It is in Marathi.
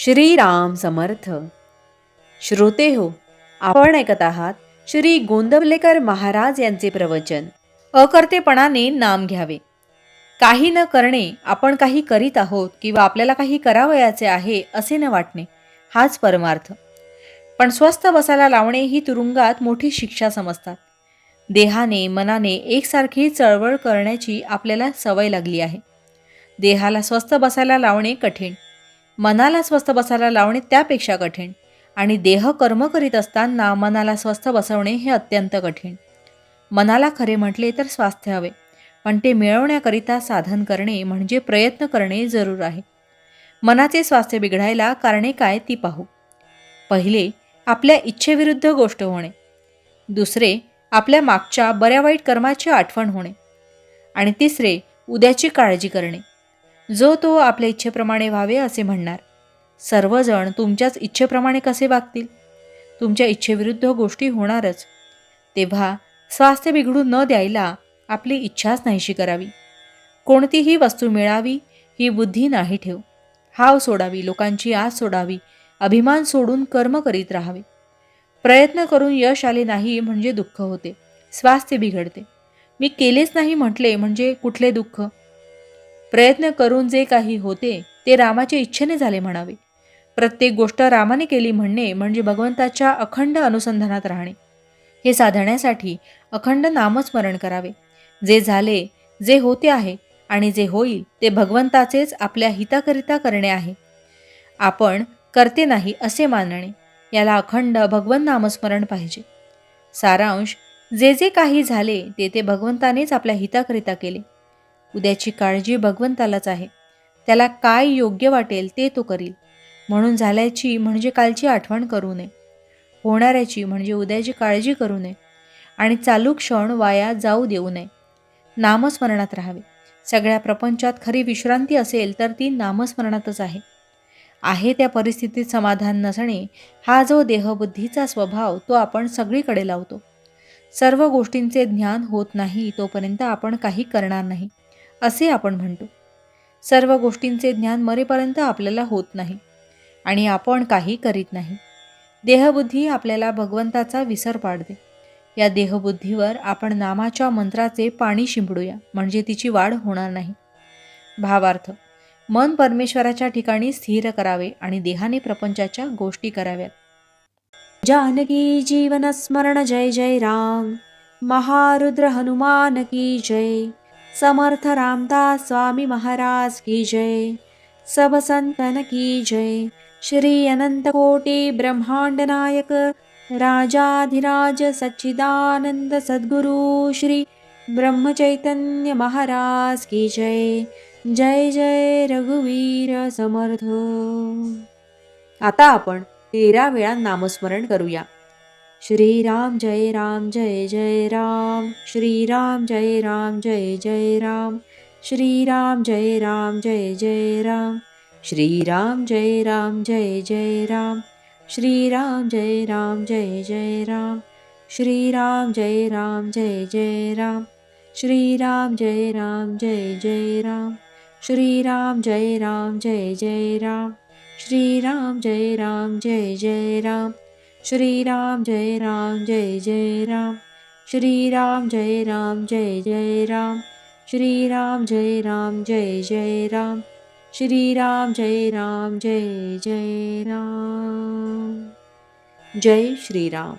श्रीराम समर्थ. श्रोते हो, आपण ऐकत आहात श्री गोंदवलेकर महाराज यांचे प्रवचन. अकर्तेपणाने नाम घ्यावे. काही न करणे, आपण काही करीत आहोत किंवा आपल्याला काही करावयाचे आहे असे न वाटणे, हाच परमार्थ. पण स्वस्थ बसायला लावणे ही तुरुंगात मोठी शिक्षा समजतात. देहाने मनाने एकसारखी चळवळ करण्याची आपल्याला सवय लागली आहे. देहाला स्वस्थ बसायला लावणे कठीण, मनाला स्वस्थ बसायला लावणे त्यापेक्षा कठीण, आणि देह कर्म करीत असताना मनाला स्वस्थ बसवणे हे अत्यंत कठीण. मनाला खरे म्हटले तर स्वास्थ्य हवे, पण ते मिळवण्याकरिता साधन करणे म्हणजे प्रयत्न करणे जरूर आहे. मनाचे स्वास्थ्य बिघडायला कारणे काय ती पाहू. पहिले, आपल्या इच्छेविरुद्ध गोष्ट होणे. दुसरे, आपल्या मागच्या बऱ्या वाईट कर्माची आठवण होणे. आणि तिसरे, उद्याची काळजी करणे. जो तो आपल्या इच्छेप्रमाणे व्हावे असे म्हणणार. सर्वजण तुमच्याच इच्छेप्रमाणे कसे वागतील? तुमच्या इच्छेविरुद्ध गोष्टी होणारच. तेव्हा स्वास्थ्य बिघडू न द्यायला आपली इच्छाच नाहीशी करावी. कोणतीही वस्तू मिळावी ही बुद्धी नाही ठेव. हाव सोडावी, लोकांची आस सोडावी, अभिमान सोडून कर्म करीत राहावे. प्रयत्न करून यश आले नाही म्हणजे दुःख होते, स्वास्थ्य बिघडते. मी केलेच नाही म्हटले म्हणजे कुठले दुःख? प्रयत्न करून जे काही होते ते रामाच्या इच्छेने झाले म्हणावे. प्रत्येक गोष्ट रामाने केली म्हणणे म्हणजे भगवंताच्या अखंड अनुसंधानात राहणे. हे साधण्यासाठी अखंड नामस्मरण करावे. जे झाले, जे होते आहे आणि जे होईल ते भगवंताचेच आपल्या हिताकरिता करणे आहे. आपण करते नाही असे मानणे, याला अखंड भगवंत नामस्मरण पाहिजे. सारांश, जे जे काही झाले ते ते भगवंतानेच आपल्या हिताकरिता केले. उद्याची काळजी भगवंतालाच आहे. त्याला काय योग्य वाटेल ते तो करील. म्हणून झाल्याची म्हणजे कालची आठवण करू नये, होणाऱ्याची म्हणजे उद्याची काळजी करू नये, आणि चालू क्षण वाया जाऊ देऊ नये. नामस्मरणात राहावे. सगळ्या प्रपंचात खरी विश्रांती असेल तर ती नामस्मरणातच आहे त्या परिस्थितीत समाधान नसणे, हा जो देहबुद्धीचा स्वभाव तो आपण सगळीकडे लावतो. सर्व गोष्टींचे ज्ञान होत नाही तोपर्यंत आपण काही करणार नाही असे आपण म्हणतो. सर्व गोष्टींचे ज्ञान मरेपर्यंत आपल्याला होत नाही आणि आपण काही करीत नाही. देहबुद्धी आपल्याला भगवंताचा विसर पाडते. या देहबुद्धीवर आपण नामाच्या मंत्राचे पाणी शिंपडूया म्हणजे तिची वाढ होणार नाही. भावार्थ, मन परमेश्वराच्या ठिकाणी स्थिर करावे आणि देहाने प्रपंचाच्या गोष्टी कराव्यात. जानकी जीवन स्मरण जय जय राम. महारुद्र हनुमान की जय. समर्थ रामदास स्वामी महाराज की जय. सब संतन की जय. श्री अनंत कोटी ब्रह्मांड नायक राजाधिराज सच्चिदानंद सद्गुरु श्री ब्रह्मचैतन्य महाराज की जय. जय जय रघुवीर समर्थ. आता आपण 13 वेळा नामस्मरण करूया. श्रीराम जय राम जय जय राम. श्रीराम जय राम जय जय राम. श्रीराम जय राम जय जय राम. श्रीराम जय राम जय जय राम. श्रीराम जय राम जय जय राम. श्रीराम जय राम जय जय राम. श्रीराम जय राम जय जय राम. श्रीराम जय राम जय जय राम. श्रीराम जय राम जय जय राम. श्रीराम जय राम जय जय राम. श्रीराम जय राम जय जय राम. श्रीराम जय राम जय जय राम. श्रीराम जय राम जय जय राम. जय श्रीराम.